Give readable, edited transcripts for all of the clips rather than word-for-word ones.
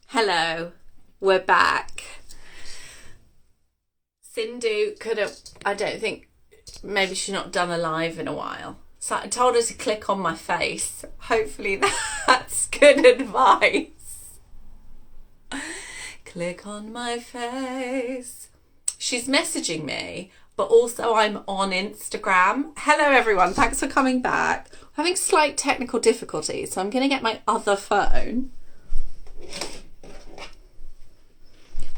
Hello, we're back. Sindhu could have, I don't think, maybe she's not done a live in a while. So I told her to click on my face. Hopefully that's good advice. Click on my face. She's messaging me, but also I'm on Instagram. Hello, everyone. Thanks for coming back. I'm having slight technical difficulties, so I'm going to get my other phone.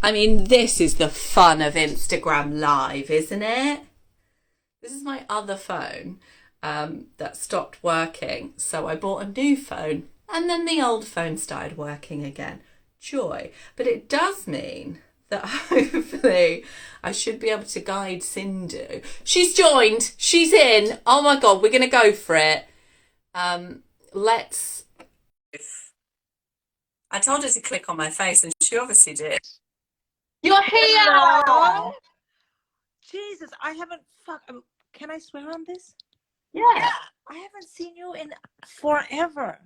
I mean, this is the fun of Instagram Live, isn't it? This is my other phone that stopped working, so I bought a new phone, and then the old phone started working again. Joy. But it does mean that hopefully I should be able to guide Sindhu. She's joined. She's in. Oh my God, we're going to go for it. Let's... I told her to click on my face, and she obviously did. You're Hello. here! Jesus, I haven't can I swear on this? Yeah. I haven't seen you in forever.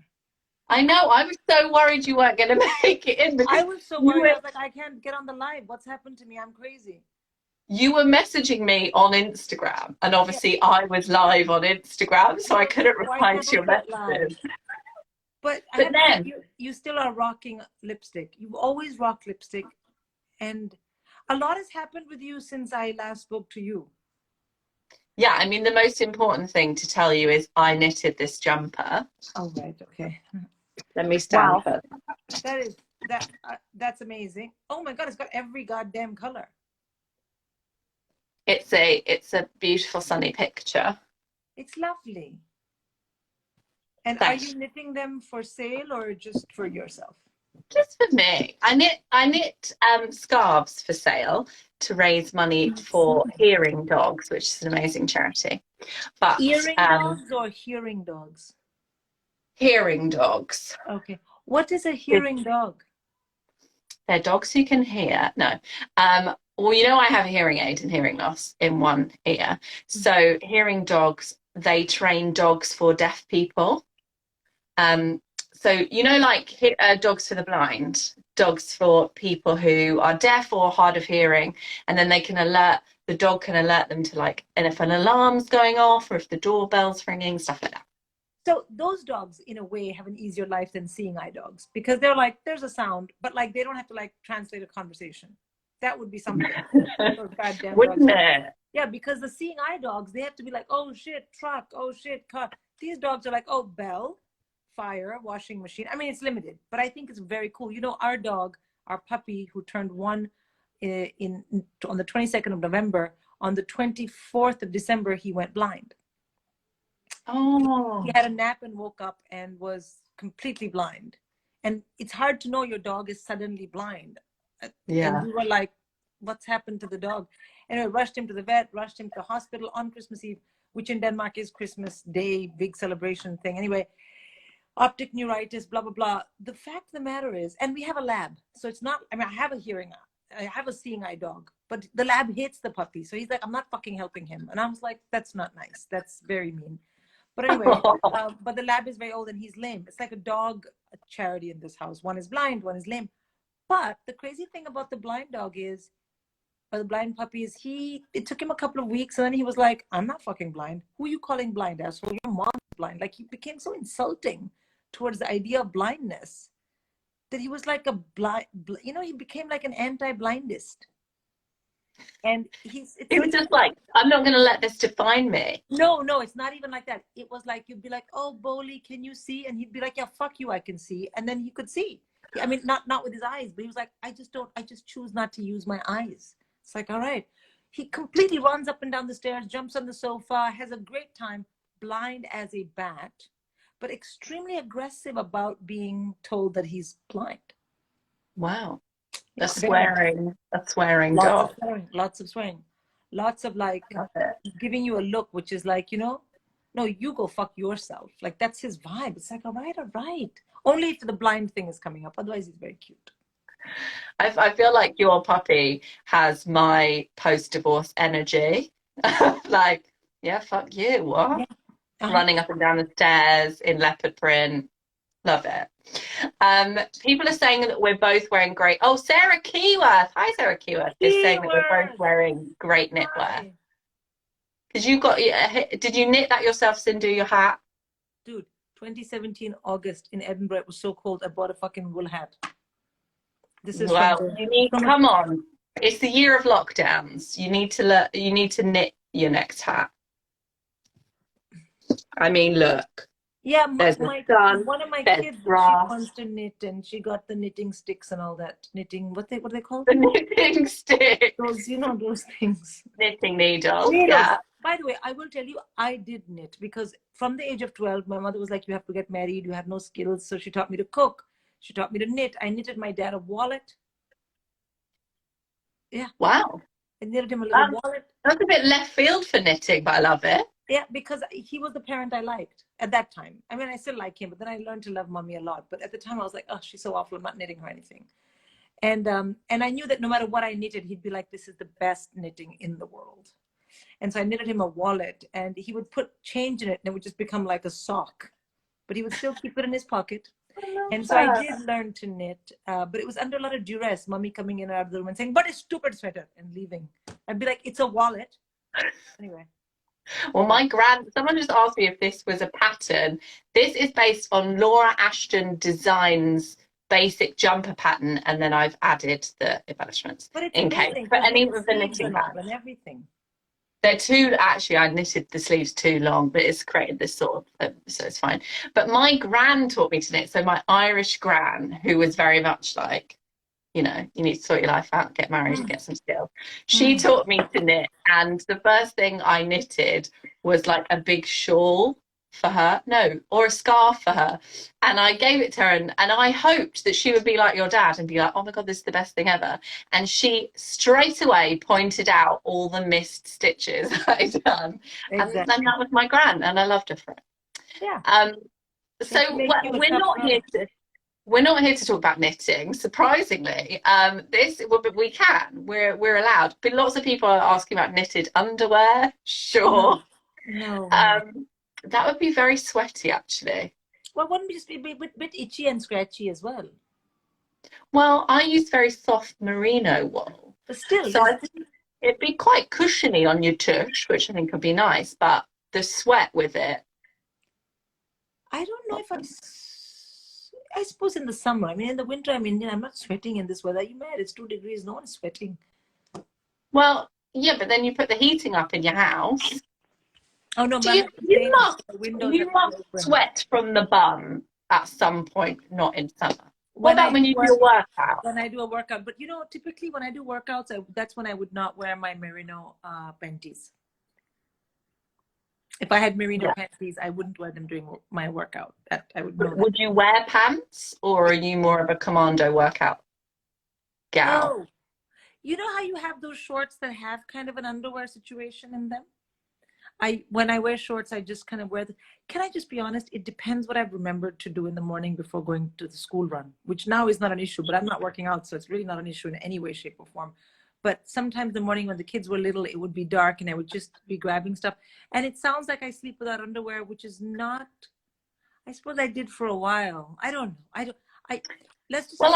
I know. I was so worried you weren't going to make it in because I was so worried. I was like, I can't get on the live. What's happened to me? I'm crazy. you were messaging me on Instagram, and obviously I was live on Instagram, so I couldn't Why reply can't to I your get live? messages. But I But have to say, then, you still are rocking lipstick. You've always rocked lipstick. And a lot has happened with you since I last spoke to you. yeah, I mean, the most important thing to tell you is I knitted this jumper. Oh, right. Okay. Let me stand Wow. for That's amazing. Oh my God, it's got every goddamn color. it's a beautiful sunny picture. It's lovely. And are Thanks. you knitting them for sale or just for yourself? Just for me. I knit scarves for sale to raise money for hearing dogs, which is an amazing charity. But Earring dogs or hearing dogs? hearing dogs. Okay. What is a hearing dog? They're dogs who can hear. No. Well, I have a hearing aid and hearing loss in one ear. So hearing dogs, they train dogs for deaf people. Um, so like dogs for the blind, dogs for people who are deaf or hard of hearing, and then the dog can alert them to, like, and if an alarm's going off or if the doorbell's ringing, stuff like that. So those dogs, in a way, have an easier life than seeing eye dogs because they're like, there's a sound, but like they don't have to like translate a conversation. That would be something. Those goddamn Wouldn't dogs. it? Yeah, because the seeing eye dogs, they have to be like, oh shit, truck, oh shit, car. These dogs are like, oh, bell, fire, washing machine. I mean, it's limited, but I think it's very cool. Our dog, our puppy, who turned one on the 22nd of November, on the 24th of December, he went blind. Oh, He had a nap and woke up and was completely blind. And it's hard to know your dog is suddenly blind. yeah. And we were like, what's happened to the dog? Anyway, rushed him to the vet, rushed him to the hospital on Christmas Eve, which in Denmark is Christmas Day, big celebration thing. Anyway, optic neuritis, blah, blah, blah. The fact of the matter is, and we have a lab. So it's not, I mean, I have a seeing eye dog, but the lab hates the puppy. So he's like, I'm not fucking helping him. And I was like, that's not nice. That's very mean. But anyway, but the lab is very old and he's lame. It's like a dog charity in this house. One is blind, one is lame. But the crazy thing about the blind dog is, or the blind puppy is, it took him a couple of weeks and then he was like, I'm not fucking blind. Who are you calling blind, asshole? Your mom's blind. Like, he became so insulting towards the idea of blindness that he was like he became like an anti-blindist. And He was just like, I'm not going to let this define me. No, it's not even like that. It was like, you'd be like, oh, Boli, can you see? And he'd be like, yeah, fuck you, I can see. And then he could see. I mean, not with his eyes, but he was like, I just choose not to use my eyes. It's like, all right. He completely runs up and down the stairs, jumps on the sofa, has a great time, blind as a bat, but extremely aggressive about being told that he's blind. Wow. Yeah, A swearing lots dog. of swearing, lots of like giving you a look, which is like, no, you go fuck yourself. Like, that's his vibe. It's like, all right. Only if the blind thing is coming up. Otherwise, he's very cute. I feel like your puppy has my post-divorce energy. Like, yeah, fuck you. What? Yeah. Uh-huh. Running up and down the stairs in leopard print. Love it. People are saying that we're both wearing great. Oh, Sarah Keyworth. Hi, Sarah Keyworth is saying that we're both Keywords. wearing great knitwear. Hi. Because you got, did you knit that yourself, Sindhu, your hat? Dude, 2017 August in Edinburgh, it was so cold. I bought a fucking wool hat. This is from Well, the you need, from a, come on. It's the year of lockdowns. You need to learn, you need to knit your next hat. I mean, look, yeah, there's the sun, one of my there's kids, she grass, wants to knit and she got the knitting sticks and all that. Knitting, what are they called? the knitting stick, Those, those things. knitting needles. Needles. Yeah. By the way, I will tell you, I did knit because from the age of 12, my mother was like, you have to get married, you have no skills. So she taught me to cook. She taught me to knit. I knitted my dad a wallet. Yeah. Wow. I knitted him a little wallet. That's a bit left field for knitting, but I love it. Yeah, because he was the parent I liked at that time. I mean, I still like him, but then I learned to love mommy a lot. But at the time, I was like, oh, she's so awful. I'm not knitting her anything. And I knew that no matter what I knitted, he'd be like, this is the best knitting in the world. And so I knitted him a wallet, and he would put change in it, and it would just become like a sock. But he would still keep it in his pocket. And so I did learn to knit, but it was under a lot of duress. Mommy coming in and out of the room and saying, "What a stupid sweater," and leaving. I'd be like, "It's a wallet." Anyway. Well, someone just asked me if this was a pattern. This is based on Laura Ashton Designs basic jumper pattern, and then I've added the embellishments But it's in case amazing. for any The of the sleeves knitting and all pattern. and everything. They're too, actually, I knitted the sleeves too long, but it's created this sort of, so it's fine. But my gran taught me to knit. So my Irish gran, who was very much like, you need to sort your life out, get married and get some skills. She taught me to knit. And the first thing I knitted was like a big shawl for her, no, or a scarf for her. And I gave it to her and I hoped that she would be like your dad and be like, oh my God, this is the best thing ever. And she straight away pointed out all the missed stitches I'd done. Exactly. And that was my gran, and I loved her for it. Yeah. So we're not here to talk about knitting, surprisingly. We can. We're allowed. But lots of people are asking about knitted underwear. Sure. No. That would be very sweaty, actually. Well, wouldn't it just be a bit itchy and scratchy as well? Well, I use very soft merino wool. But still, so I think it'd be quite cushiony on your tush, which I think would be nice. But the sweat with it. I don't know if I suppose in the summer. I mean, in the winter, I'm Indian. I'm not sweating in this weather. Are you mad? It's 2 degrees. No one's sweating. Well, yeah, but then you put the heating up in your house. Oh no, you must sweat from the bum at some point, not in summer. What about when you do a workout? When I do a workout, but typically when I do workouts, that's when I would not wear my merino panties. If I had merino panties, I wouldn't wear them during my workout. I would. Would you wear pants, or are you more of a commando workout gal? No. You know how you have those shorts that have kind of an underwear situation in them? When I wear shorts, I just kind of wear can I just be honest? It depends what I've remembered to do in the morning before going to the school run, which now is not an issue, but I'm not working out. So it's really not an issue in any way, shape or form. But sometimes in the morning when the kids were little, it would be dark and I would just be grabbing stuff. And it sounds like I sleep without underwear, which is not, I suppose I did for a while. I don't know. Let's just I was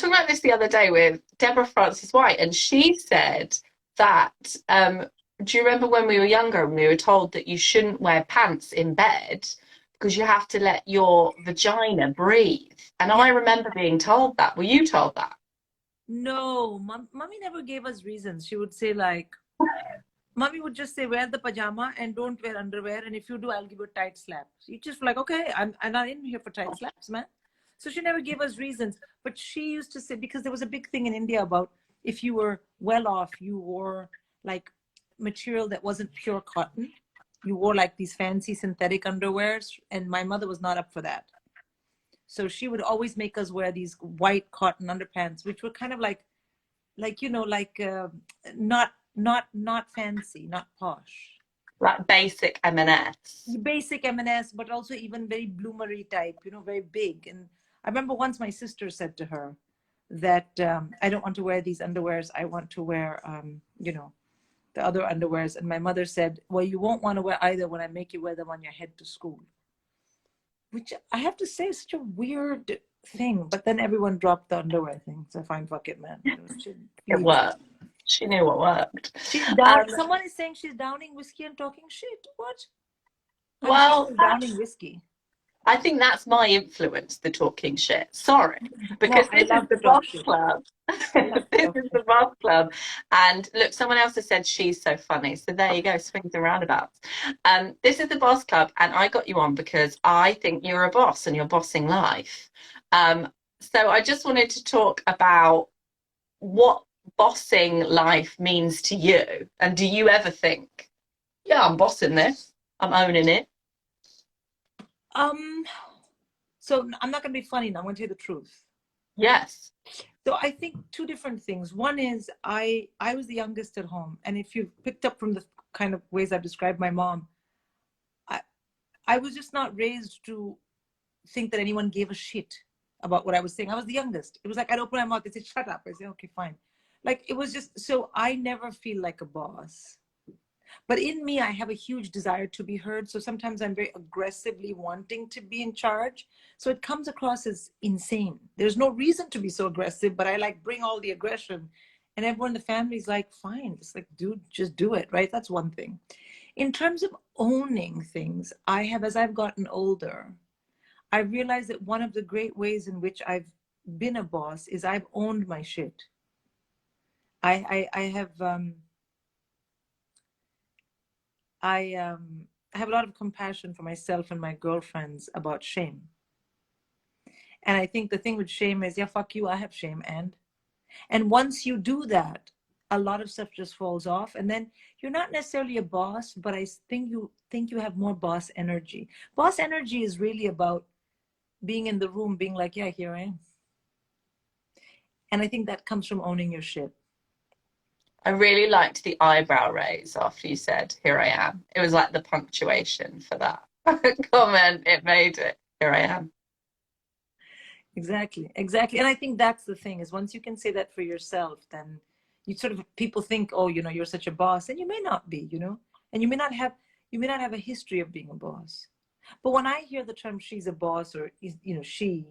talking about this the other day with Deborah Francis White, and she said that, do you remember when we were younger and we were told that you shouldn't wear pants in bed because you have to let your vagina breathe? And I remember being told that. Were you told that? No, mommy never gave us reasons. She would say like, mommy would just say, wear the pajama and don't wear underwear. And if you do, I'll give you a tight slap. You just like, okay, I'm not in here for tight slaps, man. So she never gave us reasons. But she used to say, because there was a big thing in India about if you were well off, you wore like material that wasn't pure cotton. You wore like these fancy synthetic underwears, and my mother was not up for that. So she would always make us wear these white cotton underpants, which were kind of not fancy, not posh. Like basic M&S. Basic M&S, but also even very bloomery type, very big. And I remember once my sister said to her that I don't want to wear these underwears. I want to wear, the other underwears. And my mother said, well, you won't want to wear either when I make you wear them on your head to school. which I have to say is such a weird thing. But then everyone dropped the underwear thing, so fine, fuck it, man. It worked. She knew what worked. She's down. Um, Someone is saying she's downing whiskey and talking shit. What? I'm sure well, she's downing whiskey. I think that's my influence, the talking shit. Sorry, No, because I this is love the to talk Boss shit. Club. I love to This talk is shit. the Boss Club. And look, someone else has said she's so funny. So there you go, swings and roundabouts. This is the Boss Club, and I got you on because I think you're a boss and you're bossing life. So I just wanted to talk about what bossing life means to you. And do you ever think, yeah, I'm bossing this, I'm owning it? Um, so I'm not gonna be funny now. I'm gonna tell you the truth. Yes. So I think two different things. One is I was the youngest at home, and if you've picked up from the kind of ways I've described my mom, I I was just not raised to think that anyone gave a shit about what I was saying. I was the youngest. It was like I'd open my mouth, they say, shut up. I say, okay, fine. Like it was just so I never feel like a boss. But in me, I have a huge desire to be heard. So sometimes I'm very aggressively wanting to be in charge. So it comes across as insane. There's no reason to be so aggressive, but I like bring all the aggression. And everyone in the family is like, fine, it's like, dude, just do it, right? That's one thing. In terms of owning things, I have, as I've gotten older, I realized that one of the great ways in which I've been a boss is I've owned my shit. I have I have a lot of compassion for myself and my girlfriends about shame. And I think the thing with shame is, yeah, fuck you, I have shame. And once you do that, a lot of stuff just falls off. And then you're not necessarily a boss, but I think you have more boss energy. Boss energy is really about being in the room, being like, yeah, here I am. And I think that comes from owning your shit. I really liked the eyebrow raise after you said, here I am. It was like the punctuation for that comment. It made it. Here I am. Exactly, exactly. And I think that's the thing is once you can say that for yourself, then you sort of people think, oh, you're such a boss, and you may not be, and you may not have a history of being a boss. But when I hear the term she's a boss or she,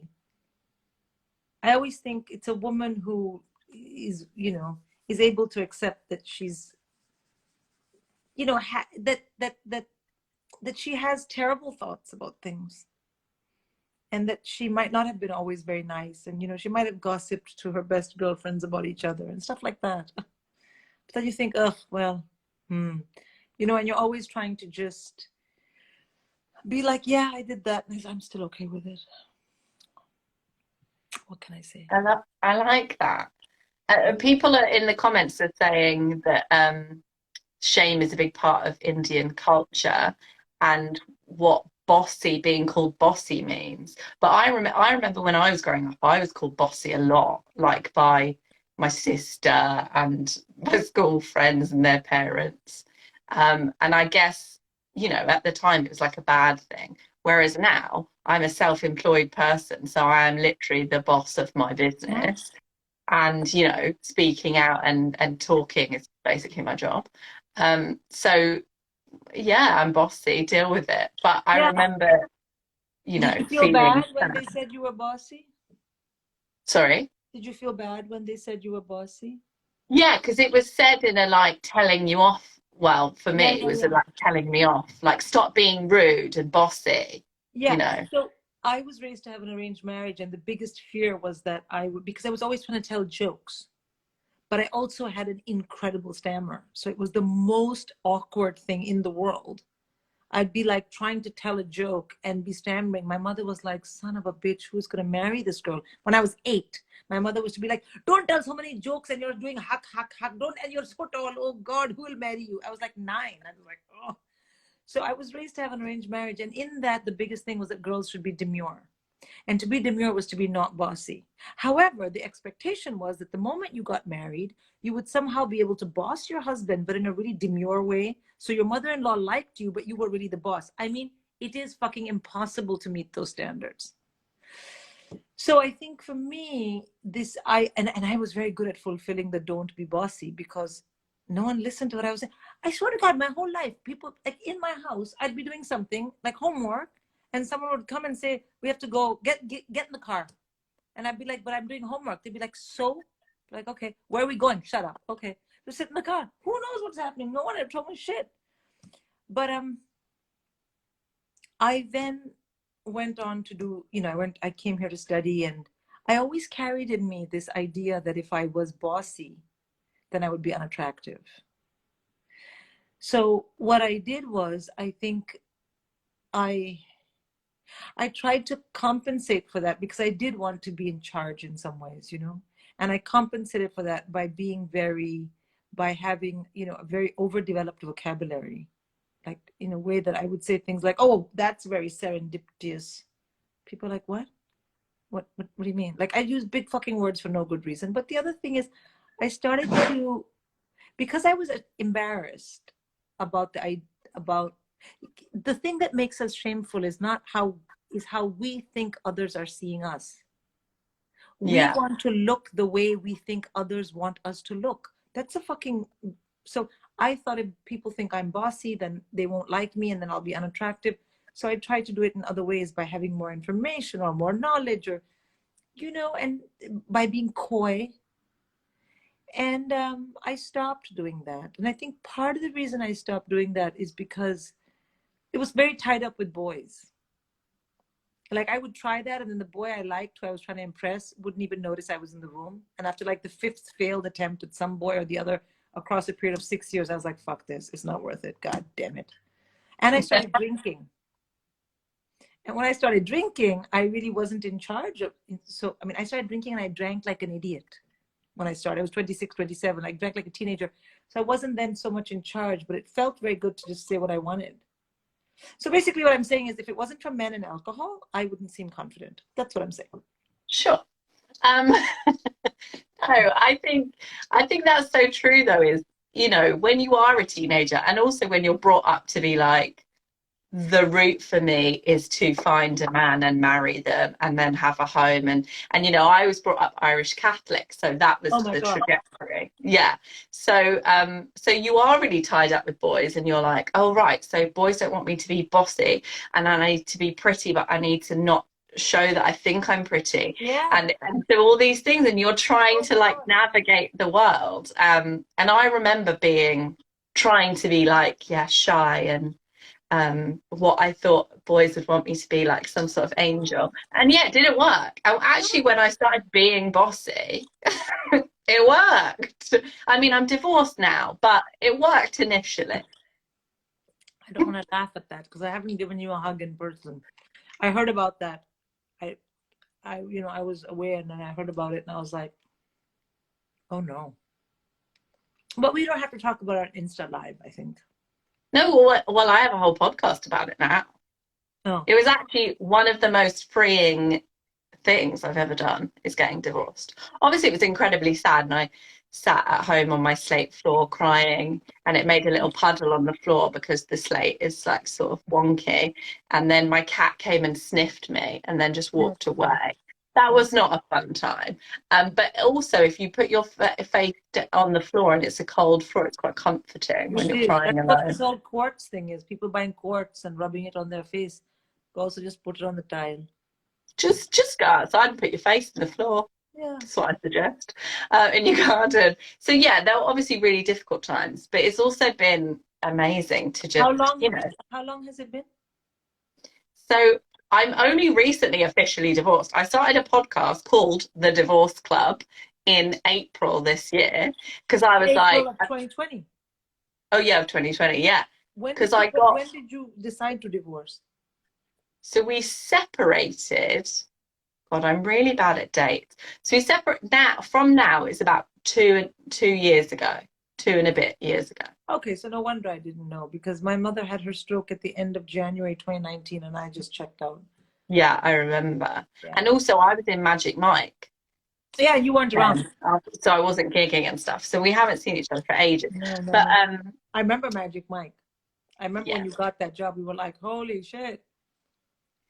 I always think it's a woman who is able to accept that she's that she has terrible thoughts about things, and that she might not have been always very nice, and she might have gossiped to her best girlfriends about each other and stuff like that. But then you think, oh well, and you're always trying to just be like, yeah, I did that, and I'm still okay with it. What can I say? I like that. People are in the comments are saying that shame is a big part of Indian culture and what bossy being called bossy means. But I remember when I was growing up, I was called bossy a lot, like by my sister and my school friends and their parents. And I guess, at the time it was like a bad thing. Whereas now I'm a self-employed person, so I am literally the boss of my business. And, speaking out and talking is basically my job. So yeah, I'm bossy, deal with it. But I Yeah. remember, Did you feel feeling bad when they sad. said you were bossy? Sorry. Did you feel bad when they said you were bossy? Yeah, because it was said in a like telling you off. Well, for me, Yeah, it yeah, was a, yeah. like telling me off, like stop being rude and bossy, you Yeah. know. So I was raised to have an arranged marriage, and the biggest fear was that I would, because I was always trying to tell jokes, but I also had an incredible stammer. So it was the most awkward thing in the world. I'd be like trying to tell a joke and be stammering. My mother was like, son of a bitch, who's going to marry this girl? When I was 8, my mother was to be like, don't tell so many jokes and you're doing huck, huck, huck. Don't, and you're so tall. Oh God, who will marry you? I was like 9. I was like, oh. So I was raised to have an arranged marriage. And in that, the biggest thing was that girls should be demure. And to be demure was to be not bossy. However, the expectation was that the moment you got married, you would somehow be able to boss your husband, but in a really demure way. So your mother-in-law liked you, but you were really the boss. I mean, it is fucking impossible to meet those standards. So I think for me, and I was very good at fulfilling the don't be bossy, because no one listened to what I was saying. I swear to God, my whole life, people like in my house, I'd be doing something like homework, and someone would come and say, we have to go, get in the car. And I'd be like, but I'm doing homework. They'd be like, so? Like, okay, where are we going? Shut up. Okay. Just sit in the car. Who knows what's happening? No one ever told me shit. But I then went on to do, I came here to study, and I always carried in me this idea that if I was bossy, then I would be unattractive. So what I did was, I think I tried to compensate for that, because I did want to be in charge in some ways, and I compensated for that by by having, a very overdeveloped vocabulary, like in a way that I would say things like, oh, that's very serendipitous. People are like, what? What do you mean? Like, I use big fucking words for no good reason. But the other thing is, I started to, because I was embarrassed about the thing that makes us shameful is how we think others are seeing us. We want to look the way we think others want us to look. That's so I thought if people think I'm bossy, then they won't like me, and then I'll be unattractive. So I tried to do it in other ways, by having more information or more knowledge, or, and by being coy. And I stopped doing that. And I think part of the reason I stopped doing that is because it was very tied up with boys. Like, I would try that, and then the boy I liked, who I was trying to impress, wouldn't even notice I was in the room. And after like the 5th failed attempt at some boy or the other across a period of 6 years, I was like, fuck this, it's not worth it, god damn it. And I started drinking. And when I started drinking, I really wasn't in charge of, I started drinking, and I drank like an idiot when I started. I was 26, 27, I drank like a teenager. So I wasn't then so much in charge, but it felt very good to just say what I wanted. So basically what I'm saying is, if it wasn't for men and alcohol, I wouldn't seem confident. That's what I'm saying. Sure. No, I think that's so true though, is, when you are a teenager, and also when you're brought up to be like, the route for me is to find a man and marry them and then have a home, and I was brought up Irish Catholic, so that was the trajectory. So you are really tied up with boys, and you're like, oh right, so boys don't want me to be bossy, and I need to be pretty, but I need to not show that I think I'm pretty. And so all these things, and you're trying to like navigate the world, and I remember trying to be like, shy, and what I thought boys would want me to be, like some sort of angel, and it didn't work. And actually, when I started being bossy, it worked. I mean, I'm divorced now, but it worked initially. I don't want to laugh at that, because I haven't given you a hug in person. I heard about that. I was aware, and then I heard about it, and I was like, oh no. But we don't have to talk about our Insta Live, I think. No, well, I have a whole podcast about it now. Oh. It was actually one of the most freeing things I've ever done, is getting divorced. Obviously, it was incredibly sad, and I sat at home on my slate floor crying, and it made a little puddle on the floor because the slate is like sort of wonky. And then my cat came and sniffed me and then just walked away. That was not a fun time. But also, if you put your face on the floor and it's a cold floor, it's quite comforting when you're crying alone. That's what this whole quartz thing is. People buying quartz and rubbing it on their face. Also, just put it on the tile. Just go outside and put your face in the floor. Yeah, that's what I suggest, in your garden. So there were obviously really difficult times, but it's also been amazing to just, How long has it been? So I'm only recently officially divorced. I started a podcast called The Divorce Club in April this year, because I was April of 2020. Oh yeah, of 2020, yeah. When did you decide to divorce? So we separated. God, I'm really bad at dates. So we separate now. From now, it's about 2 years ago, 2 and a bit years ago. Okay, so no wonder I didn't know, because my mother had her stroke at the end of January 2019, and I just checked out. Yeah, I remember. Yeah. And also, I was in Magic Mike. Yeah, you weren't around. So I wasn't gigging and stuff. So we haven't seen each other for ages. No. But I remember Magic Mike. I remember when you got that job, we were like, holy shit.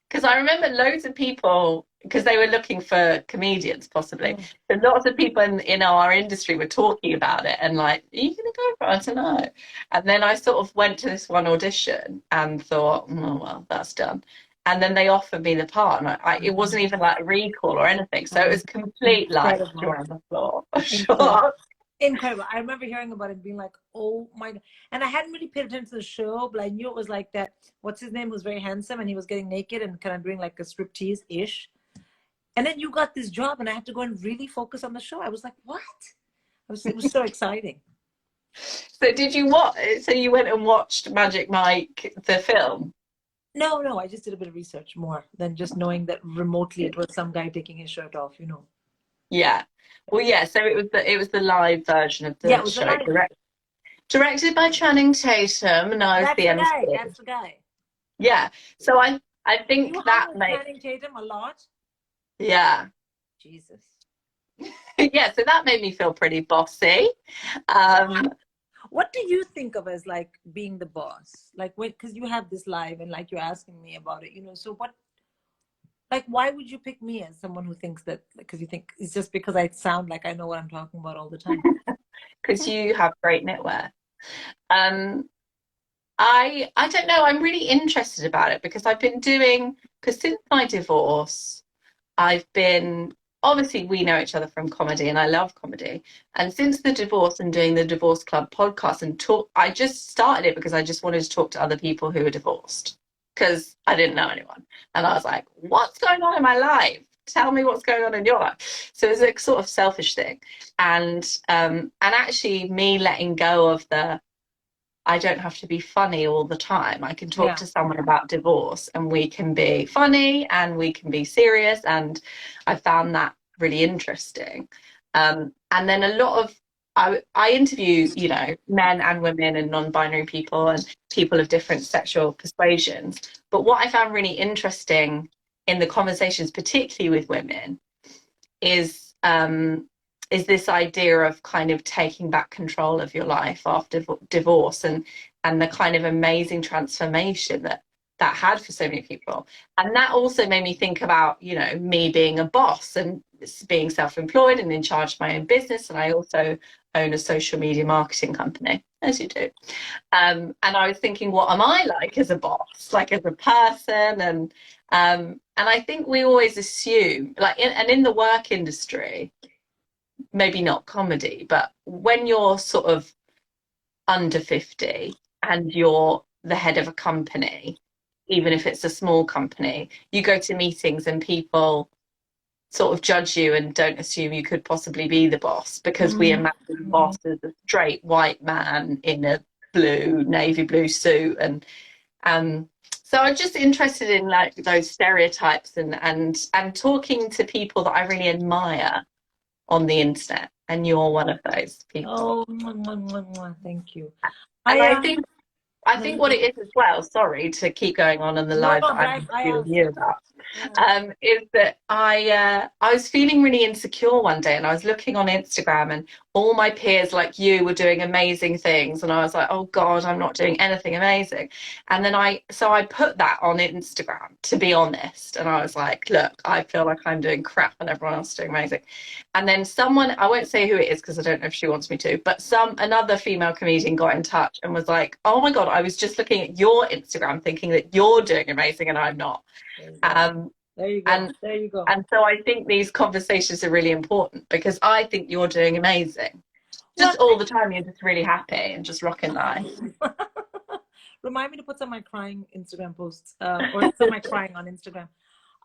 Because I remember loads of people, because they were looking for comedians possibly. So lots of people in our industry were talking about it and like, are you going to go for it? I don't know. And then I sort of went to this one audition and thought, oh, well, that's done. and then they offered me the part, and it wasn't even like a recall or anything. So it was complete like Incredible. around the floor. Incredible. Shock. Incredible. I remember hearing about it being like, oh my God. And I hadn't really paid attention to the show, but I knew it was like that. What's his name was very handsome and he was getting naked and kind of doing like a striptease-ish. And then you got this job and I had to go and really focus on the show. I was like, what? It was so exciting. So did you watch? So you went and watched Magic Mike the film? No, I just did a bit of research more than just knowing that remotely it was some guy taking his shirt off, you know. Yeah. Well, yeah. So it was the live version of Yeah, the it was the show, live. directed by Channing Tatum, and I was That's the the MC. guy. That's the guy. Yeah. So I think You hung that with made Channing Tatum a lot? yeah. Jesus. Yeah, so that made me feel pretty bossy. Um, What do you think of as like being the boss? Like, because you have this live and like you're asking me about it, you know. So what, like, why would you pick me as someone who thinks that? Because you think it's just because I sound like I know what I'm talking about all the time. because you have great knitwear. Um, I don't know. I'm really interested about it because I've been doing because since my divorce, I've been obviously we know each other from comedy and I love comedy. And since the divorce and doing the Divorce Club podcast and talk, I just started it because I just wanted to talk to other people who were divorced because I didn't know anyone. And I was like, what's going on in my life? Tell me what's going on in your life. So it's a sort of selfish thing. And actually me letting go of the I don't have to be funny all the time. I can talk Yeah. to someone about divorce and we can be funny and we can be serious. And I found that really interesting. And then a lot of, I interview, you know, men and women and non-binary people and people of different sexual persuasions. But what I found really interesting in the conversations, particularly with women, is this idea of kind of taking back control of your life after divorce and the kind of amazing transformation that had for so many people. And that also made me think about, you know, me being a boss and being self-employed and in charge of my own business. And I also own a social media marketing company, as you do. And I was thinking, what am I like as a boss, like as a person? And I think we always assume, like, in the work industry, maybe not comedy, but when you're sort of under 50 and you're the head of a company, even if it's a small company, you go to meetings and people sort of judge you and don't assume you could possibly be the boss because we imagine the boss as a straight white man in a navy blue suit. And so I'm just interested in like those stereotypes and talking to people that I really admire on the internet, and you're one of those people. Oh, thank you. And I I no, think you what go. it is as well, sorry to keep going on the No, live no, that but I'm I doing asked. you about, Yeah. is that I was feeling really insecure one day and I was looking on Instagram and all my peers like you were doing amazing things and I was like, oh God, I'm not doing anything amazing. And then I put that on Instagram, to be honest, and I was like, look, I feel like I'm doing crap and everyone else is doing amazing. And then someone, I won't say who it is because I don't know if she wants me to, but another female comedian got in touch and was like, oh my God, I was just looking at your Instagram thinking that you're doing amazing and I'm not. Um, There you go. and There you go. and so I think these conversations are really important because I think you're doing amazing. Just Well, all the time, you're just really happy and just rocking life. remind me to put some of my crying Instagram posts or some of my crying on Instagram.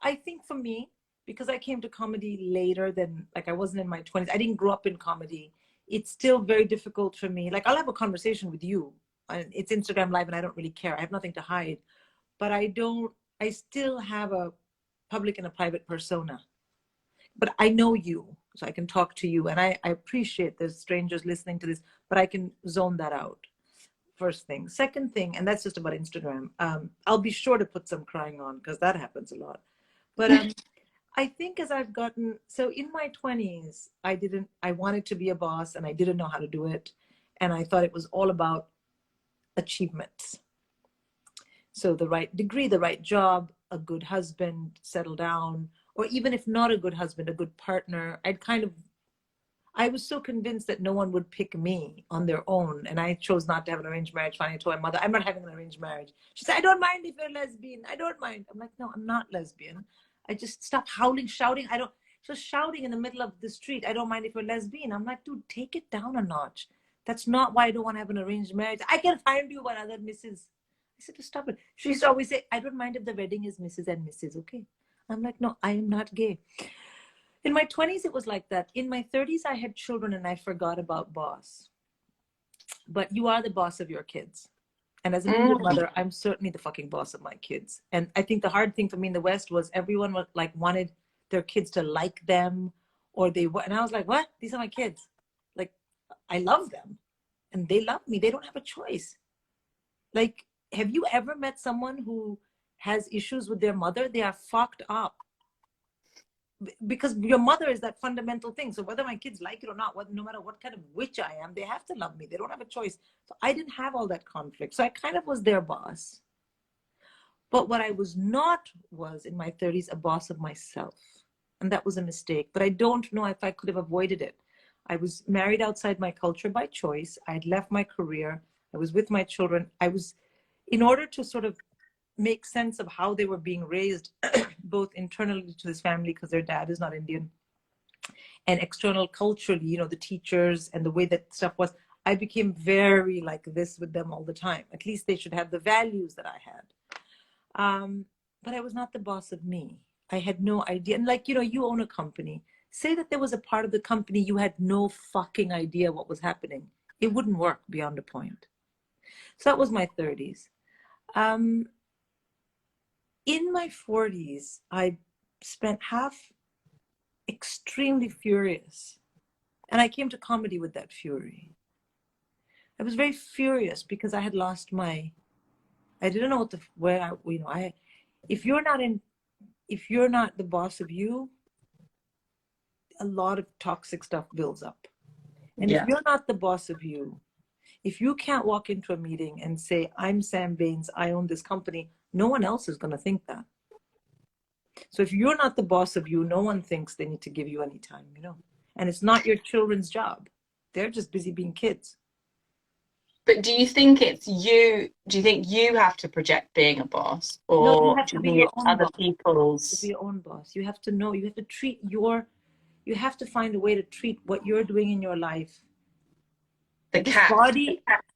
I think for me, because I came to comedy later than like I wasn't in my 20s, I didn't grow up in comedy. It's still very difficult for me. Like I'll have a conversation with you. It's Instagram Live and I don't really care. I have nothing to hide. But I still have a public and a private persona. But I know you, so I can talk to you. And I appreciate there's strangers listening to this, but I can zone that out. First thing. Second thing, and that's just about Instagram. I'll be sure to put some crying on because that happens a lot. But I think as I've gotten, so in my 20s, I wanted to be a boss and I didn't know how to do it. And I thought it was all about achievements. So the right degree, the right job, a good husband, settle down, or even if not a good husband, a good partner. I was so convinced that no one would pick me on their own, and I chose not to have an arranged marriage. Finally, I told my mother, I'm not having an arranged marriage. She said, I don't mind if you're lesbian. I don't mind. I'm like, no, I'm not lesbian. I just stop howling, shouting. I don't, just shouting in the middle of the street. I don't mind if you're lesbian. I'm like, dude, take it down a notch. That's not why I don't want to have an arranged marriage. I can find you one other Mrs. I said, to stop it. She used to always say, I don't mind if the wedding is Mrs. and Mrs. Okay. I'm like, no, I am not gay. In my 20s, it was like that. In my 30s, I had children and I forgot about boss. But you are the boss of your kids. And as an Indian mother, I'm certainly the fucking boss of my kids. And I think the hard thing for me in the West was everyone was like wanted their kids to like them, or they were. And I was like, what? These are my kids. Like, I love them and they love me. They don't have a choice. Like, have you ever met someone who has issues with their mother? They are fucked up. Because your mother is that fundamental thing. So whether my kids like it or not, no matter what kind of witch I am, they have to love me. They don't have a choice. So I didn't have all that conflict. So I kind of was their boss. But what I was not was in my 30s a boss of myself. And that was a mistake. But I don't know if I could have avoided it. I was married outside my culture by choice. I'd left my career. I was with my children. In order to sort of make sense of how they were being raised, both internally to this family, because their dad is not Indian, and external culturally, the teachers and the way that stuff was, I became very like this with them all the time. At least they should have the values that I had. But I was not the boss of me. I had no idea. And like, you own a company. Say that there was a part of the company you had no fucking idea what was happening. It wouldn't work beyond a point. So that was my 30s. In my 40s, I spent half extremely furious. And I came to comedy with that fury. I was very furious because I had lost I didn't know if you're not the boss of you, a lot of toxic stuff builds up. And if you're not the boss of you, if you can't walk into a meeting and say, I'm Sam Baines, I own this company, no one else is going to think that. So if you're not the boss of you, no one thinks they need to give you any time, And it's not your children's job. They're just busy being kids. But do you think it's you? Do you think you have to project being a boss, No, you or have do to you be think your it's own other boss. people's? To be your own boss. You have to know, you have to you have to find a way to treat what you're doing in your life. The cat's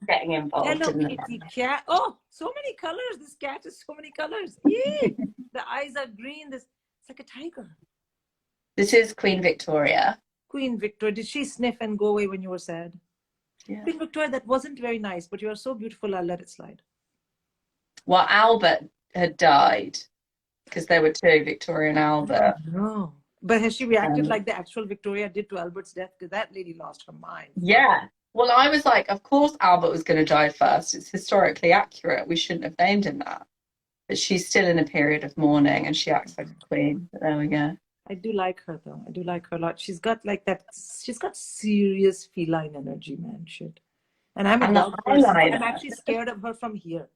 getting involved Hello in the Kitty cat. Oh, so many colors. This cat is so many colors. Yay! The eyes are green. It's like a tiger. This is Queen Victoria. Queen Victoria. Did she sniff and go away when you were sad? Yeah. Queen Victoria, that wasn't very nice, but you are so beautiful, I'll let it slide. Well, Albert had died because there were two, Victoria and Albert. No. But has she reacted like the actual Victoria did to Albert's death? Because that lady lost her mind. Yeah. Well, I was like, of course Albert was going to die first. It's historically accurate. We shouldn't have named him that. But she's still in a period of mourning and she acts like a queen. But there we go. I do like her though. I do like her a lot. She's got like that. She's got serious feline energy, man. Shit. And I'm a dog person. I'm actually scared of her from here.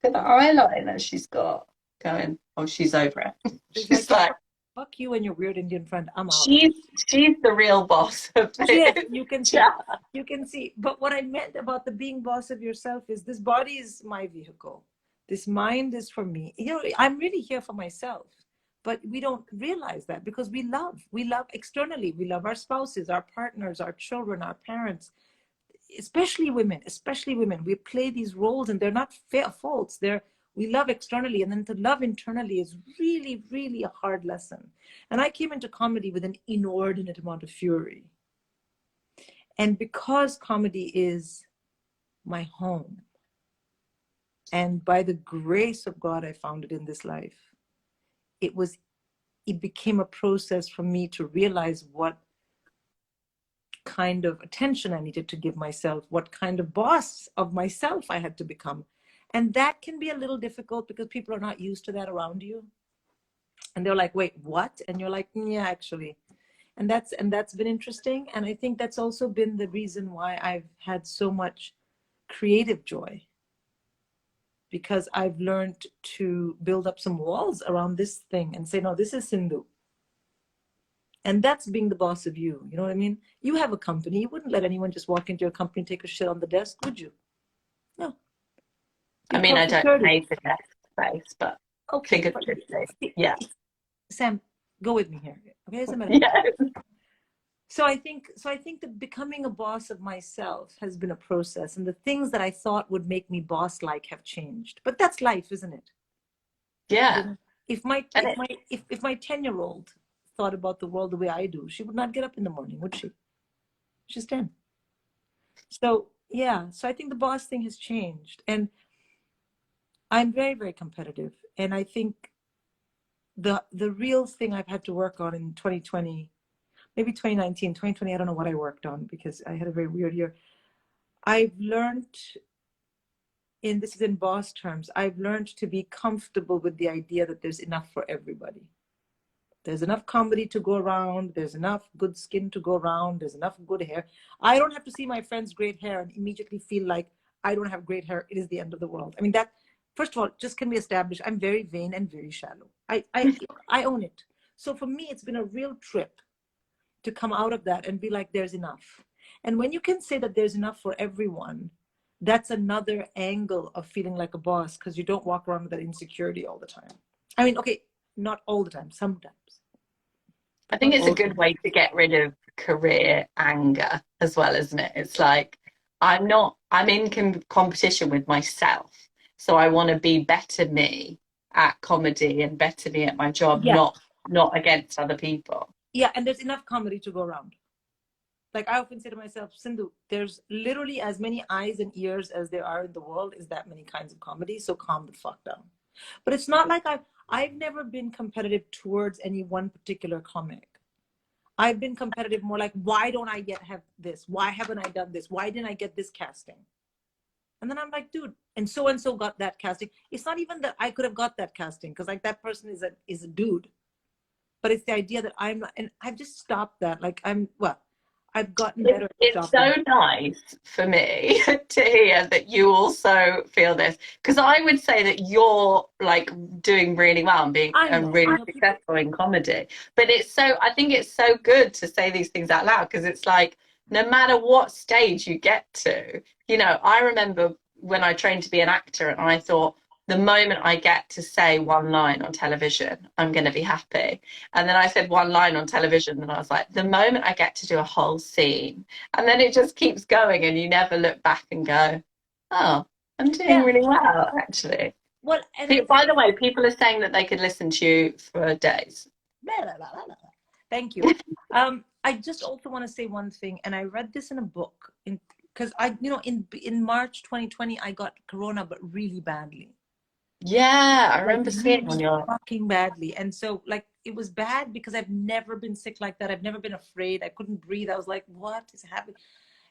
Look at the eyeliner she's got going. Oh, she's over it. She's like, fuck you and your weird Indian friend. I'm out. She's the real boss of it. Yes, you can see. You can see. But what I meant about the being boss of yourself is this body is my vehicle. This mind is for me. I'm really here for myself. But we don't realize that because we love externally. We love our spouses, our partners, our children, our parents, especially women. We play these roles and they're not faults. We love externally, and then to love internally is really, really a hard lesson. And I came into comedy with an inordinate amount of fury. And because comedy is my home, and by the grace of God, I found it in this life, it became a process for me to realize what kind of attention I needed to give myself, what kind of boss of myself I had to become. And that can be a little difficult because people are not used to that around you. And they're like, wait, what? And you're like, yeah, actually. And that's been interesting. And I think that's also been the reason why I've had so much creative joy, because I've learned to build up some walls around this thing and say, no, this is Sindhu. And that's being the boss of you. You know what I mean? You have a company. You wouldn't let anyone just walk into your company and take a shit on the desk, would you? No. I You'd mean, call I don't security. pay for desk space, but Okay, but figuratively, yeah. Sam, go with me here. Okay, as a metaphor. Yeah. So I think that becoming a boss of myself has been a process, and the things that I thought would make me boss like have changed. But that's life, isn't it? You Yeah. know, And it, if my 10-year-old thought about the world the way I do, she would not get up in the morning, would she? She's 10. So yeah, so I think the boss thing has changed. And I'm very, very competitive. And I think the real thing I've had to work on in 2020, maybe 2019, 2020, I don't know what I worked on because I had a very weird year. I've learned, and this is in boss terms, I've learned to be comfortable with the idea that there's enough for everybody. There's enough comedy to go around. There's enough good skin to go around. There's enough good hair. I don't have to see my friend's great hair and immediately feel like I don't have great hair. It is the end of the world. I mean, that, first of all, just can be established. I'm very vain and very shallow. I own it. So for me, it's been a real trip to come out of that and be like, there's enough. And when you can say that there's enough for everyone, that's another angle of feeling like a boss, because you don't walk around with that insecurity all the time. I mean, okay, not all the time, sometimes, I but think not it's a all the good time. way to get rid of career anger as well, isn't it? It's like I'm in competition with myself. So I want to be better me at comedy and better me at my job, Yeah, not against other people. yeah, and there's enough comedy to go around. Like I often say to myself, Sindhu, there's literally as many eyes and ears as there are in the world is that many kinds of comedy. So calm the fuck down. But it's not like I've never been competitive towards any one particular comic. I've been competitive more like, why don't I yet have this? Why haven't I done this? Why didn't I get this casting? And then I'm like, dude, and so got that casting. It's not even that I could have got that casting because like that person is a dude, but it's the idea that I'm not, and I've just stopped that. Like I've gotten better at It's stopping. so nice for me to hear that you also feel this, because I would say that you're like doing really well and being I really know people. successful in comedy. But I think it's so good to say these things out loud because it's like no matter what stage you get to, I remember when I trained to be an actor and I thought the moment I get to say one line on television, I'm going to be happy. And then I said one line on television and I was like, the moment I get to do a whole scene, and then it just keeps going and you never look back and go, oh, I'm doing Yeah. really well, actually. Well, and I'm By the saying, way, people are saying that they could listen to you for days. blah, blah, blah, blah, blah. Thank you. I just also want to say one thing, and I read this in a book because in March 2020 I got corona, but really badly. Yeah, I Like remember seeing on really your. fucking badly. And so like it was bad because I've never been sick like that. I've never been afraid. I couldn't breathe. I was like, what is happening?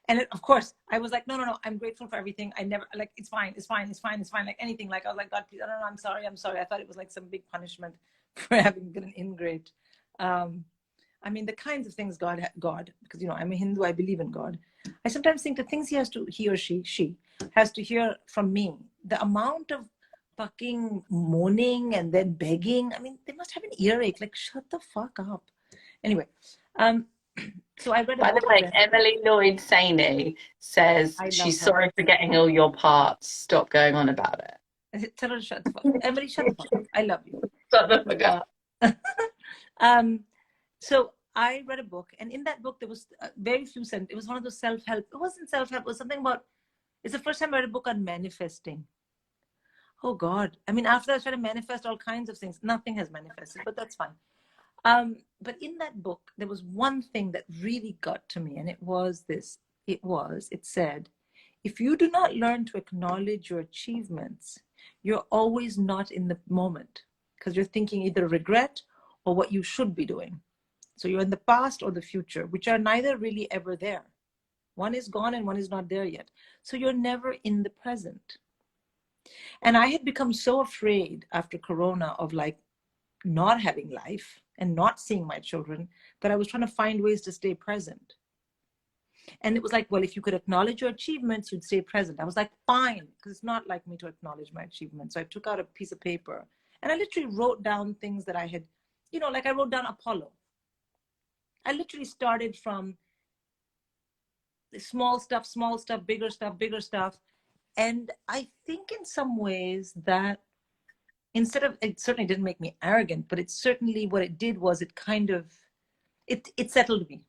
And of course, I was like, no, no, no. I'm grateful for everything. I never like it's fine, it's fine, it's fine, it's fine. Like anything. Like I was like, God, please, I don't know. I'm sorry, I'm sorry. I thought it was like some big punishment for having been an ingrate. Um, I mean, the kinds of things God, because I'm a Hindu, I believe in God. I sometimes think the things he or she has to hear from me. The amount of fucking moaning and then begging. I mean, they must have an earache. Like, shut the fuck up. Anyway, um, so I read a By the book way, then. Emily Lloyd Saney says I love she's her. sorry for getting all your parts. Stop going on about Tell her to shut the fuck up. Emily, shut the fuck up. I love you. it. um, so I read a book, and in that book there was very few sentences. It was one of those self-help. It wasn't self-help. It was something about. It's the first time I read a book on manifesting. Oh God! I mean, after I tried to manifest all kinds of things, nothing has manifested, but that's fine. But in that book, there was one thing that really got to me, and it was this. It said, if you do not learn to acknowledge your achievements, you're always not in the moment because you're thinking either regret or what you should be doing. So you're in the past or the future, which are neither really ever there. One is gone and one is not there yet. So you're never in the present. And I had become so afraid after Corona of like not having life and not seeing my children that I was trying to find ways to stay present. And it was like, well, if you could acknowledge your achievements, you'd stay present. I was like, fine, because it's not like me to acknowledge my achievements. So I took out a piece of paper and I literally wrote down things that I had, like I wrote down Apollo. I literally started from small stuff, bigger stuff, bigger stuff. And I think in some ways that instead of, it certainly didn't make me arrogant, but it certainly, what it did was it kind of, it settled me.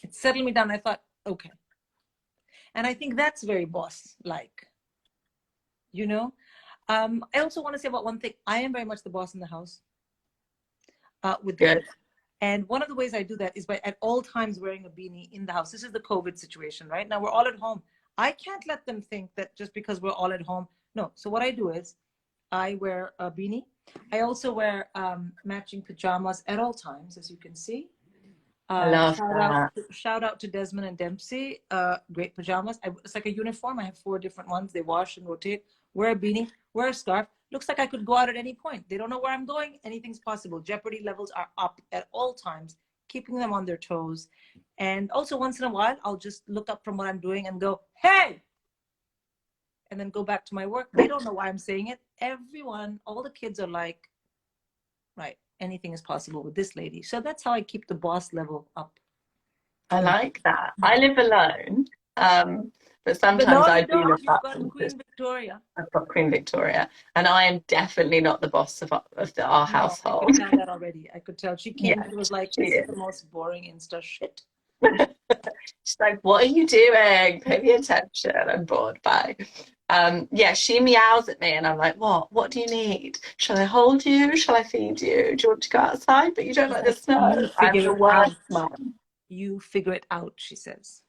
It settled me down. I thought, okay. And I think that's very boss-like, you know? I also want to say about one thing. I am very much the boss in the house with the Good. kids. And one of the ways I do that is by at all times wearing a beanie in the house. This is the COVID situation, right? Now we're all at home. I can't let them think that just because we're all at home. No. So what I do is I wear a beanie. I also wear matching pajamas at all times, as you can see. I love that. Shout out to Desmond and Dempsey. Great pajamas. It's like a uniform. I have 4 different ones. They wash and rotate. Wear a beanie. Wear a scarf. Looks like I could go out at any point. They don't know where I'm going. Anything's possible. Jeopardy levels are up at all times, keeping them on their toes. And also once in a while, I'll just look up from what I'm doing and go, hey! And then go back to my work. They don't know why I'm saying it. Everyone, all the kids are like, right, anything is possible with this lady. So that's how I keep the boss level up. I like that. I live alone, but sometimes no, I you do don't. look You've up got and Queen Victoria. I've got Queen Victoria, and I am definitely not the boss of our No, I household. could tell that already. I could tell. She came, Yeah, she was like, she this is is. the most boring Insta shit. She's like, "What are you doing? Pay me attention. I'm bored." Bye. Yeah, she meows at me, and I'm like, "What? What do you need? Shall I hold you? Shall I feed you? Do you want to go outside? But you don't She's like the like, you snow." I'm figure the it out. worst mum. You figure it out, she says.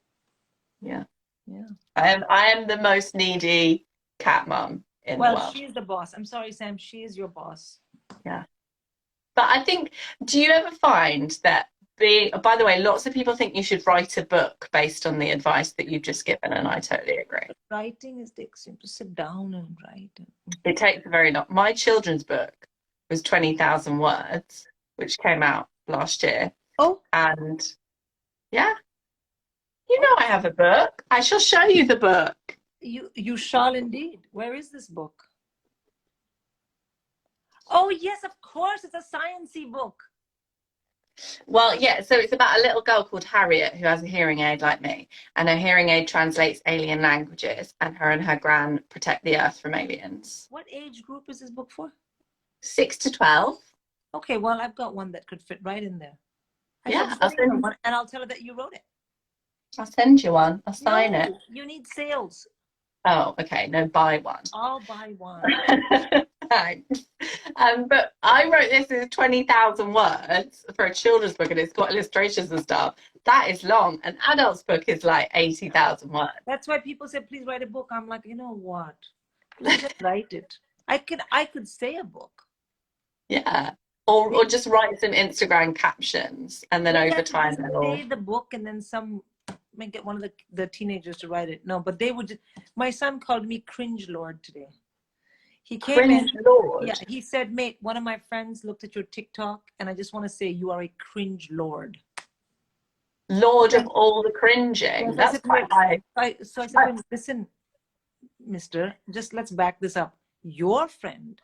Yeah, Yeah. I am the most needy cat mum in the Well, world. she's the boss. I'm sorry, Sam. She is your boss. Yeah. But I think, do you ever find that by the way, lots of people think you should write a book based on the advice that you've just given, and I totally agree. Writing is the extreme, to sit down and write. It takes a very long. My children's book was 20,000 words, which came out last year. Oh, And yeah, you know I have a book. I shall show you the book. you shall indeed. Where is this book? Oh, yes, of course. It's a sciencey book. Well, yeah, so it's about a little girl called Harriet who has a hearing aid like me, and her hearing aid translates alien languages, and her gran protect the earth from aliens. What age group is this book for? 6 to 12. Okay, well, I've got one that could fit right in there. I shall Yeah, send her one, and I'll tell her that you wrote it. I'll send you one. I'll sign it. You need sales. Oh, okay. No, buy one. I'll buy one. Thanks. But I wrote this as 20,000 words for a children's book, and it's got illustrations and stuff. That is long. An adult's book is like 80,000 words. That's why people say, please write a book. I'm like, you know what? Please just write it. I could say a book. Yeah. Or just write some Instagram captions, and then over time they'll say the book, and then may get one of the teenagers to write it. No, but they would. My son called me cringe lord today. He came cringe in. lord. Yeah, he said, mate, one of my friends looked at your TikTok, and I just want to say you are a cringe lord. Lord of all the cringing. Yes, That's quite high. So I said, listen, mister, just let's back this up. Your friend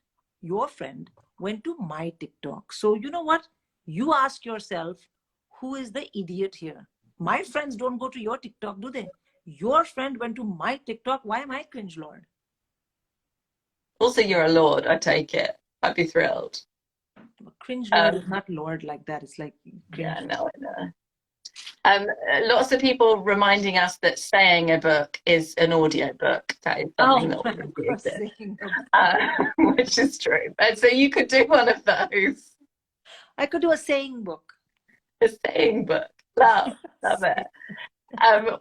went to my TikTok. So you know what? You ask yourself, who is the idiot here? My friends don't go to your TikTok, do they? Your friend went to my TikTok. Why am I cringe lord? Also, you're a lord, I take it. I'd be thrilled. Cringe lord is not lord like that. It's like cringe. Yeah, no, I know. Lots of people reminding us that saying a book is an audio book. That is something that already exists, which is true. And so you could do one of those. I could do a saying book. A saying book. Love it.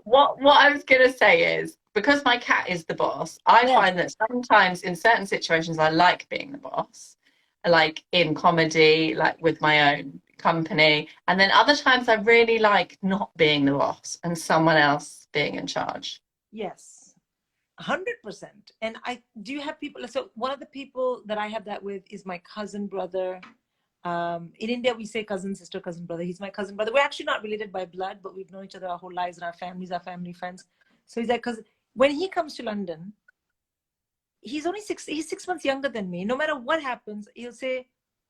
What I was going to say is, because my cat is the boss, I find that sometimes in certain situations I like being the boss, like in comedy, like with my own company, and then other times I really like not being the boss and someone else being in charge. Yes, 100%. And do you have people? So one of the people that I have that with is my cousin brother. In India, we say cousin, sister, cousin, brother. He's my cousin brother. We're actually not related by blood, but we've known each other our whole lives, and our families are family friends. So he's like, because when he comes to London, he's 6 months younger than me. No matter what happens, he'll say,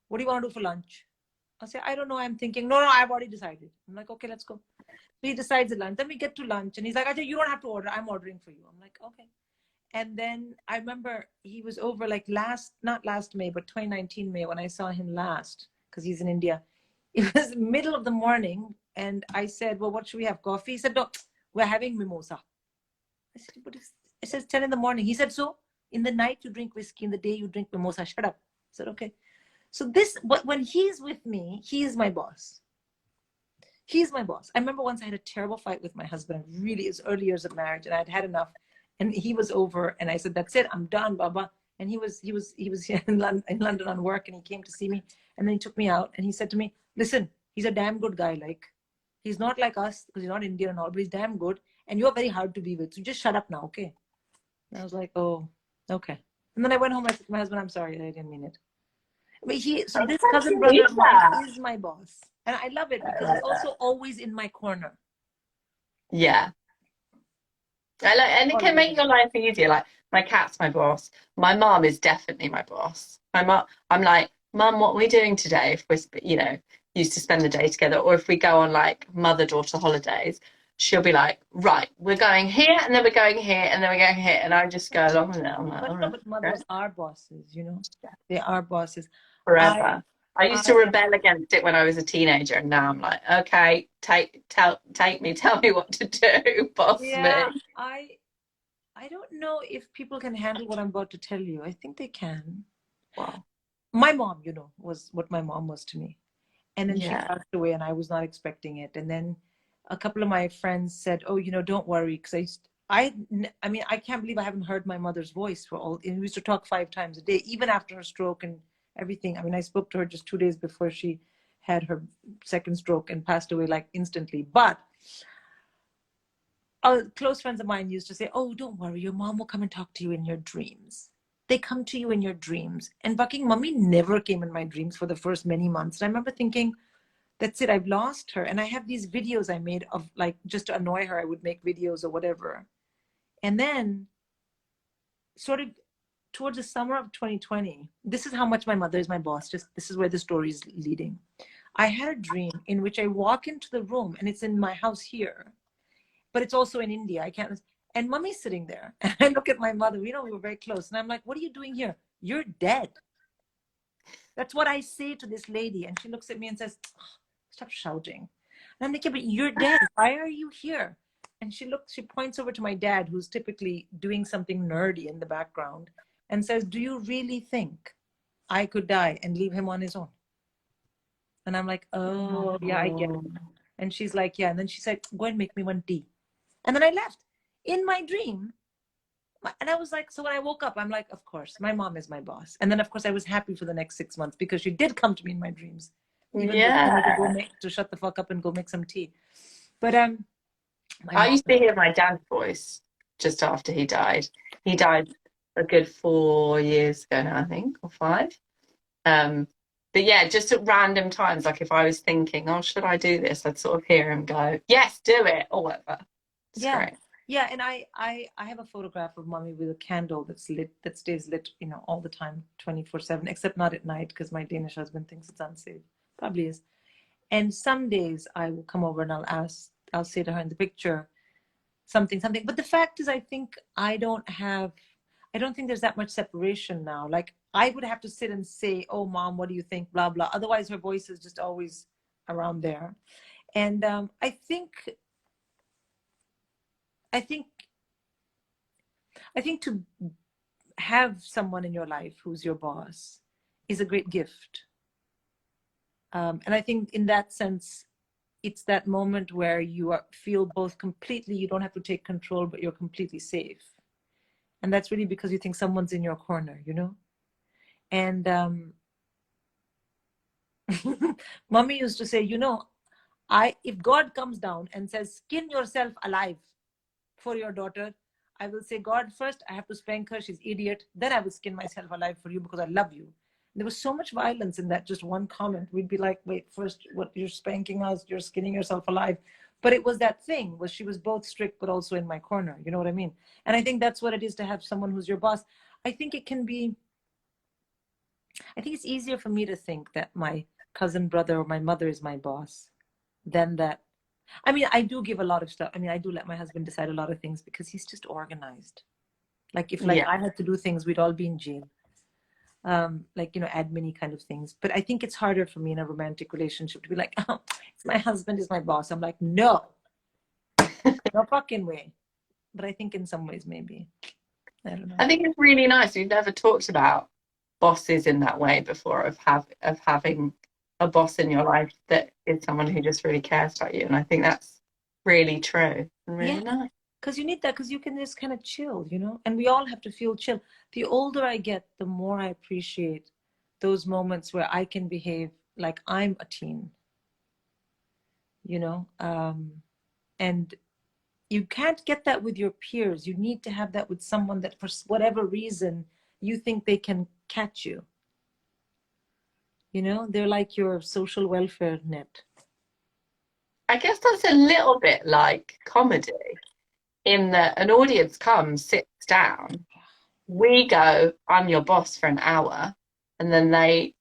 what do you want to do for lunch? I'll say, I don't know. I'm thinking, no, I've already decided. I'm like, okay, let's go. So he decides at lunch. Then we get to lunch and he's like, Ajay, you don't have to order. I'm ordering for you. I'm like, okay. And then I remember he was over like not last May, but 2019 May when I saw him last, because he's in India. It was middle of the morning. And I said, well, what should we have? Coffee? He said, no, we're having mimosa. I said, but it says 10 in the morning. He said, so in the night you drink whiskey, in the day you drink mimosa. Shut up. I said, okay. So when he's with me, he is my boss. He's my boss. I remember once I had a terrible fight with my husband, really as early years of marriage, and I'd had enough. And he was over, and I said, "That's it, I'm done, Baba." And he was here in London on work, and he came to see me, and then he took me out, and he said to me, "Listen, he's a damn good guy. Like, he's not like us because he's not Indian and all, but he's damn good, and you're very hard to be with. So just shut up now, okay?" And I was like, "Oh, okay." And then I went home. I said to my husband, "I'm sorry, I didn't mean it." But so this cousin brother of mine is my boss. And I love it because he's also always in my corner. Yeah. And it can make your life easier. Like, my cat's my boss. My mom is definitely my boss. My mom, I'm like, Mum, what are we doing today? If we're, used to spend the day together, or if we go on like mother-daughter holidays, she'll be like, right, we're going here, and then we're going here, and then we're going here, and I just go along with it. I'm like, all right, but mothers are bosses, They are bosses. forever. I used to rebel against it when I was a teenager, and now I'm like, okay, tell me what to do, boss me. I don't know if people can handle what I'm about to tell you. I think they can. Wow. My mom, was what my mom was to me. And then she Yeah. passed away and I was not expecting it. And then a couple of my friends said, oh, don't worry. Because I can't believe I haven't heard my mother's voice we used to talk 5 times a day, even after her stroke and everything. I mean, I spoke to her just 2 days before she had her second stroke and passed away like instantly. But close friends of mine used to say, oh, don't worry, your mom will come and talk to you in your dreams. They come to you in your dreams. And fucking mommy never came in my dreams for the first many months. And I remember thinking, that's it, I've lost her. And I have these videos I made of, like, just to annoy her, I would make videos or whatever. And then sort of towards the summer of 2020, this is how much my mother is my boss. Just this is where the story is leading. I had a dream in which I walk into the room, and it's in my house here, but it's also in India. I can't. And mommy's sitting there. And I look at my mother. We were very close. And I'm like, what are you doing here? You're dead. That's what I say to this lady. And she looks at me and says, oh, stop shouting. And I'm like, yeah, but you're dead. Why are you here? And she points over to my dad, who's typically doing something nerdy in the background, and says, do you really think I could die and leave him on his own? And I'm like, oh, yeah, I get it. And she's like, yeah. And then she said, go and make me one tea. And then I left in my dream. And I was like, so when I woke up, I'm like, of course, my mom is my boss. And then, of course, I was happy for the next 6 months because she did come to me in my dreams. Even to shut the fuck up and go make some tea. But I used to hear my dad's voice just after he died. He died a good 4 years ago now, I think, or 5. But yeah, just at random times, like if I was thinking, oh, should I do this? I'd sort of hear him go, yes, do it, or whatever. It's great. Yeah, and I have a photograph of mommy with a candle that stays lit, all the time, 24/7, except not at night because my Danish husband thinks it's unsafe. Probably is. And some days I will come over and I'll say to her in the picture something. But the fact is, I think I don't think there's that much separation now. Like, I would have to sit and say, oh, mom, what do you think? Blah, blah. Otherwise, her voice is just always around there. And I think to have someone in your life who's your boss is a great gift. And I think in that sense, it's that moment where you feel both completely, you don't have to take control, but you're completely safe. And that's really because you think someone's in your corner, And mommy used to say, if God comes down and says, skin yourself alive for your daughter, I will say, God, first I have to spank her, she's idiot. Then I will skin myself alive for you because I love you. There was so much violence in that just one comment. We'd be like, wait, first, what, you're spanking us, you're skinning yourself alive. But it was that thing, she was both strict, but also in my corner. You know what I mean? And I think that's what it is to have someone who's your boss. I think it's easier for me to think that my cousin brother or my mother is my boss, then that, I mean, I do give a lot of stuff. I mean, I do let my husband decide a lot of things because he's just organized. Like if like Yeah. I had to do things, we'd all be in jail. Like, you know, admin kind of things. But I think it's harder for me in a romantic relationship to be like, oh, it's my husband is my boss. I'm like, no, no fucking way. But I think in some ways, maybe. I don't know. I think it's really nice. We've never talked about bosses in that way before, of having a boss in your life that is someone who just really cares about you. And I think that's really true and Yeah, really nice. because you need that, because you can just kind of chill, you know? And we all have to feel chill. The older I get, the more I appreciate those moments where I can behave like I'm a teen, you know? And you can't get that with your peers. You need to have that with someone that for whatever reason you think they can catch you. You know, they're like your social welfare net. I guess that's a little bit like comedy in that an audience comes, sits down, we go, I'm your boss for an hour, and then they,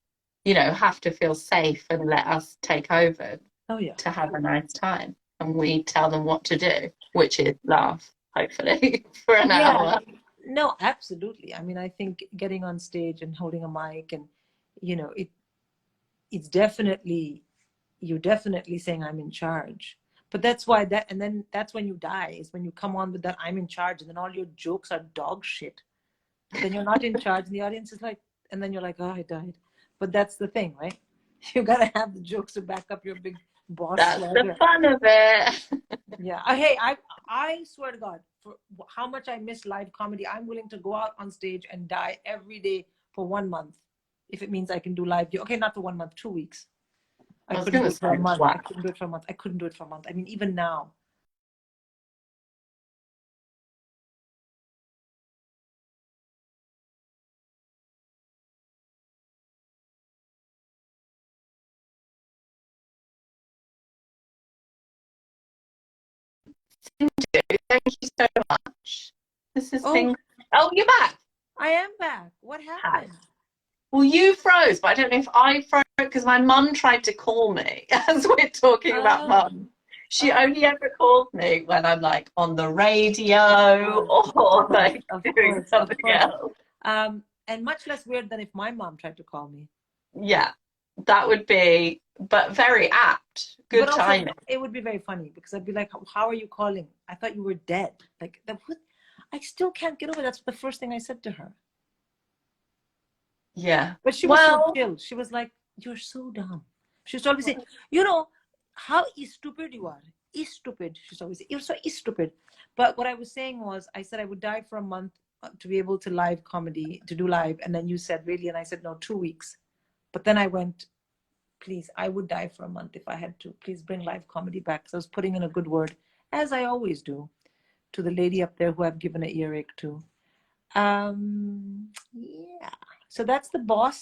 have to feel safe and let us take over Oh yeah. to have a nice time. And we tell them what to do, which is laugh, hopefully, for an Yeah. hour. No, absolutely. I mean, I think getting on stage and holding a mic and, you know, it's definitely, you're definitely saying I'm in charge. But that's why and then that's when you die, is when you come on with that I'm in charge, and then all your jokes are dog shit. But then you're not in charge, and the audience is like, and then you're like, oh, I died. But that's the thing, right? You gotta have the jokes to back up your big boss That's the swagger. fun of it. Yeah. Hey, I swear to God, for how much I miss live comedy, I'm willing to go out on stage and die every day for 1 month, if it means I can do live. Okay, not for 1 month, 2 weeks. I I was couldn't going do to it for a say, month. I wow. couldn't do it for a month. I couldn't do it for a month. I mean, even now. Thank you so much. This has Oh, been. Oh, you're back. I am back. What Hi. happened? Well, you froze, but I don't know if I froze because my mum tried to call me as we're talking about Oh, mum. She oh, only ever calls me when I'm like on the radio of or course, like of doing course, of something course. else. And much less weird than if my mom tried to call me. Yeah, that would be, but very apt. But Good also, timing. it would be very funny because I'd be like, "How are you calling? I thought you were dead." Like that. What? I still can't get over. That's the first thing I said to her. Yeah. But she was so Well, chill. She was like, "You're so dumb." She used to always say, "You know how stupid you are. Is stupid." She used to always say, "You're so stupid." But what I was saying was, I said I would die for a month to be able to live comedy, to do live, and then you said, "Really?" And I said, "No, 2 weeks." But then I went, "Please, I would die for a month if I had to. Please bring live comedy back." So I was putting in a good word, as I always do, to the lady up there who I've given an earache to. Yeah. So that's the well,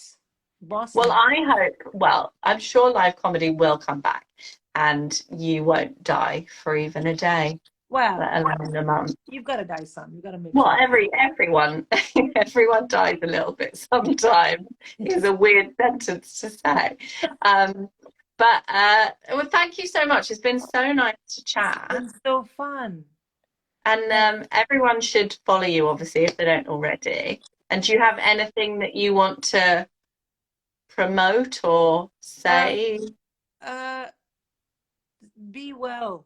bossy. I hope, well, I'm sure live comedy will come back and you won't die for even a day, Well, let alone a month. you've got to die some. You've got to make Well, sure. everyone everyone dies a little bit sometimes is a weird sentence to say. Um, but well, thank you so much. It's been so nice to It's chat. been so fun. And Yeah. everyone should follow you, obviously, if they don't already. And do you have anything that you want to promote or Uh, say? uh, be well.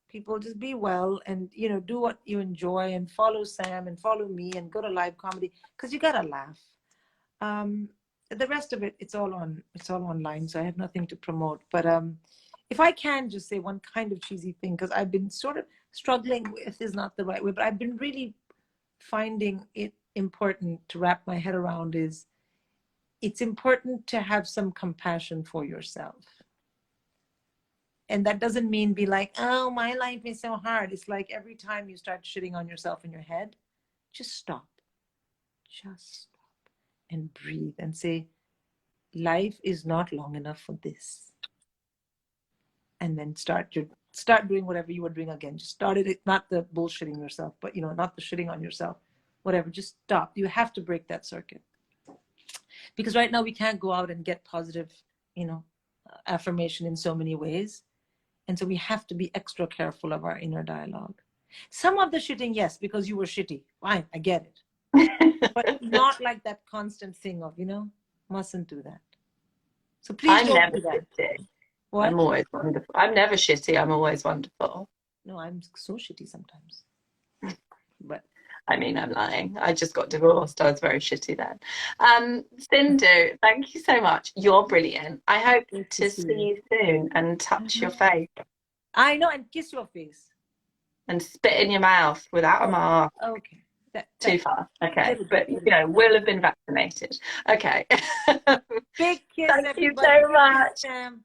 People, just be well, and do what you enjoy, and follow Sam and follow me, and go to live comedy because you gotta laugh. Um, the rest of it, it's all online, so I have nothing to promote. But if I can just say one kind of cheesy thing, because I've been sort of struggling with, is not the right way, but I've been really finding it important to wrap my head around, is it's important to have some compassion for yourself. And that doesn't mean be like, oh, my life is so hard. It's like every time you start shitting on yourself in your head, just stop. Just stop and breathe and say, life is not long enough for this. And then start doing whatever you were doing again. Just started it, not the bullshitting yourself, but not the shitting on yourself. Whatever, just stop. You have to break that circuit. Because right now we can't go out and get positive affirmation in so many ways. And so we have to be extra careful of our inner dialogue. Some of the shitting, yes, because you were shitty. Fine, I get it. But not like that constant thing of, mustn't do that. So please I'm don't never do that. shitty. What? I'm always wonderful. I'm never shitty. I'm always wonderful. No, I'm so shitty sometimes. But I mean, I'm lying. I just got divorced. I was very shitty then. Sindhu, thank you so much. You're brilliant. I hope good to to see see you. you soon and touch your face I know, and kiss your face. and spit in your mouth without a Oh, mask. okay. Too far. Okay. Little But, bit. we'll have been vaccinated. Okay. Big kiss, Thank you everybody. so Big kiss, much. Sam.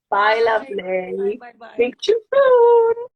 Bye, Bye. Bye, lovely. bye, bye. Speak to you soon.